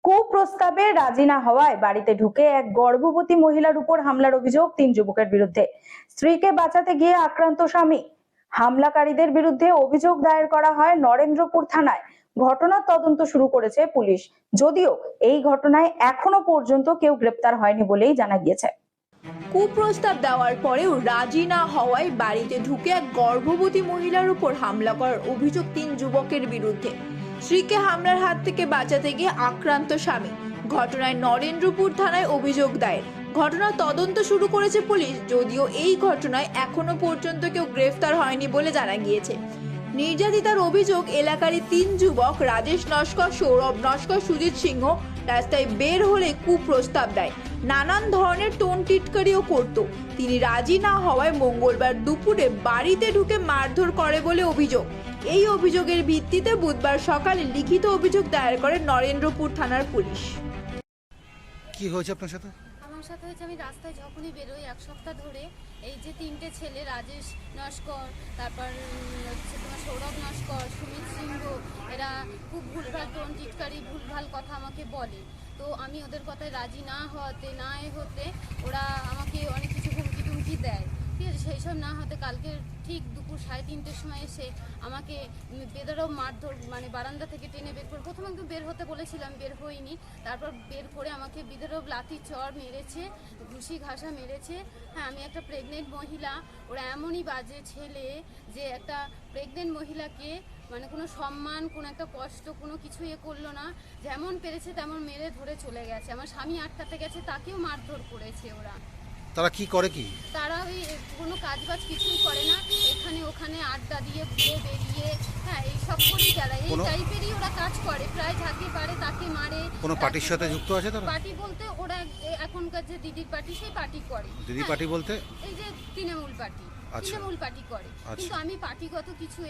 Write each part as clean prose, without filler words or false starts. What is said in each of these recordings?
কুপ্রস্তাবে রাজি না হওয়ায় বাড়িতে ঢুকে এক গর্ভবতী মহিলার উপর হামলার অভিযোগ 3 যুবকের বিরুদ্ধে। স্ত্রীকে বাঁচাতে গিয়ে আক্রান্ত স্বামী। হামলাকারীদের বিরুদ্ধে অভিযোগ দায়ের করা হয় নরেন্দ্রপুর থানায়। ঘটনার তদন্ত শুরু করেছে পুলিশ, যদিও এই ঘটনায় এখনো পর্যন্ত কেউ গ্রেপ্তার হয়নি বলেই জানা গিয়েছে। কুপ্রস্তাব দেওয়ার পরেও রাজি না হওয়ায় বাড়িতে ঢুকে এক গর্ভবতী মহিলার উপর হামলা করার অভিযোগ 3 যুবকের বিরুদ্ধে। স্ত্রীকে হামলার হাত থেকে বাঁচাতে গিয়ে আক্রান্ত স্বামী। ঘটনায় নরেন্দ্রপুর থানায় অভিযোগ দায়ের। ঘটনার তদন্ত শুরু করেছে পুলিশ, যদিও এই ঘটনায় এখনো পর্যন্ত কেউ গ্রেফতার হয়নি বলে জানা গিয়েছে। নির্যাতিতার অভিযোগ, এলাকারই 3 যুবক রাজেশ নস্কর, সৌরভ নস্কর, সুজিত সিংহ রাস্তায় বের হলে কুপ্রস্তাব দেয়। নানান ধরনের টোন টিটকারিও করত। তিনি রাজি না হওয়ায় মঙ্গলবার দুপুরে বাড়িতে ঢুকে মারধর করে বলে অভিযোগ। এই অভিযোগের ভিত্তিতে বুধবার সকালে লিখিত অভিযোগ দায়ের করে নরেন্দ্রপুর থানার পুলিশ। কি হয়েছে আপনার সাথে? আমার সাথে হয়েছে, আমি রাস্তায় যখনই বেরোই 1 সপ্তাহ ধরে এই যে 3টে ছেলে, রাজেশ নস্কর, তারপর হচ্ছে তোমার সৌরভ নস্কর, সুমিত সিংহ, এরা খুব ভুলভাল টোন টিটকারি, ভুলভাল কথা আমাকে বলে। তো আমি ওদের কথায় রাজি না হতে ওরা আমাকে অনেক কিছু হুমকি টুমকি দেয়। ঠিক আছে, সেই সব না হতে কালকে ঠিক দুপুর 3:30-র সময় এসে আমাকে বেদরও মারধর, মানে বারান্দা থেকে টেনে বের করে, প্রথমে একটু বের হতে বলেছিলাম, বের হইনি, তারপর বের করে আমাকে বেদরও লাথি চড় মেরেছে, ঘুষি ঘাসা মেরেছে। হ্যাঁ, আমি একটা প্রেগনেন্ট মহিলা, ওরা এমনই বাজে ছেলে যে একটা প্রেগনেন্ট মহিলাকে মানে কোনো সম্মান, কোনো একটা কষ্ট, কোনো কিছু করলো না, যেমন পেরেছে তেমন মেরে ধরে চলে গেছে। আমার স্বামী আটকাতে গেছে, তাকেও মারধর করেছে ওরা। তারা কি করে? কি তারা ওই কোনো কাজবাজ কিছুই করে না, এখানে ওখানে আড্ডা দিয়ে ঘুরে বেরিয়ে, হ্যাঁ এইসব করেই যারা এই টাইপেরই ওরা কাজ করে। প্রায় যাকে পারে তাকে মারে। কোনো পার্টির সাথে যুক্ত আছে তারা? পার্টি বলতে ওরা এখনকার যে দিদির পার্টি, সেই পার্টি করে। দিদি পার্টি বলতে এই যে তৃণমূল পার্টি, তৃণমূল পার্টি করে। কিন্তু আমি পার্টিগত কিছু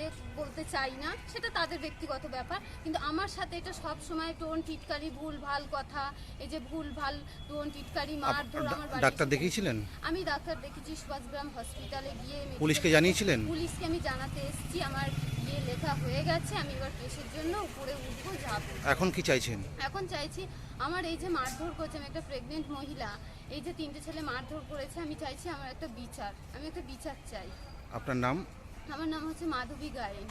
বলতে চাই না, সেটা তাদের ব্যক্তিগত ব্যাপার। কিন্তু আমার সাথে এটা সব সময় টোন টিটকারি, ভুল ভাল কথা, এই যে ভুল ভাল টোন টিটকারি, মারধর। আমার ডাক্তার দেখিয়েছিলেন? আমি ডাক্তার দেখেছি, সুভাষগ্রাম হসপিটালে গিয়ে। পুলিশকে জানিয়েছিলেন? পুলিশকে আমি জানাতে এসেছি, আমার গিয়ে লেখা হয়ে গেছে। আমি এবার কেসের জন্য উপরে উঠবো, যাবো। এখন কি চাইছেন? এখন চাইছি আমার এই যে মারধর করেছে, আমি একটা প্রেগনেন্ট মহিলা, এই যে 3টে ছেলে মারধর করেছে, আমি চাইছি আমার একটা বিচার, আমি একটা বিচার চাই। আপনার নাম? আমার নাম হচ্ছে মাধবী গায়েন।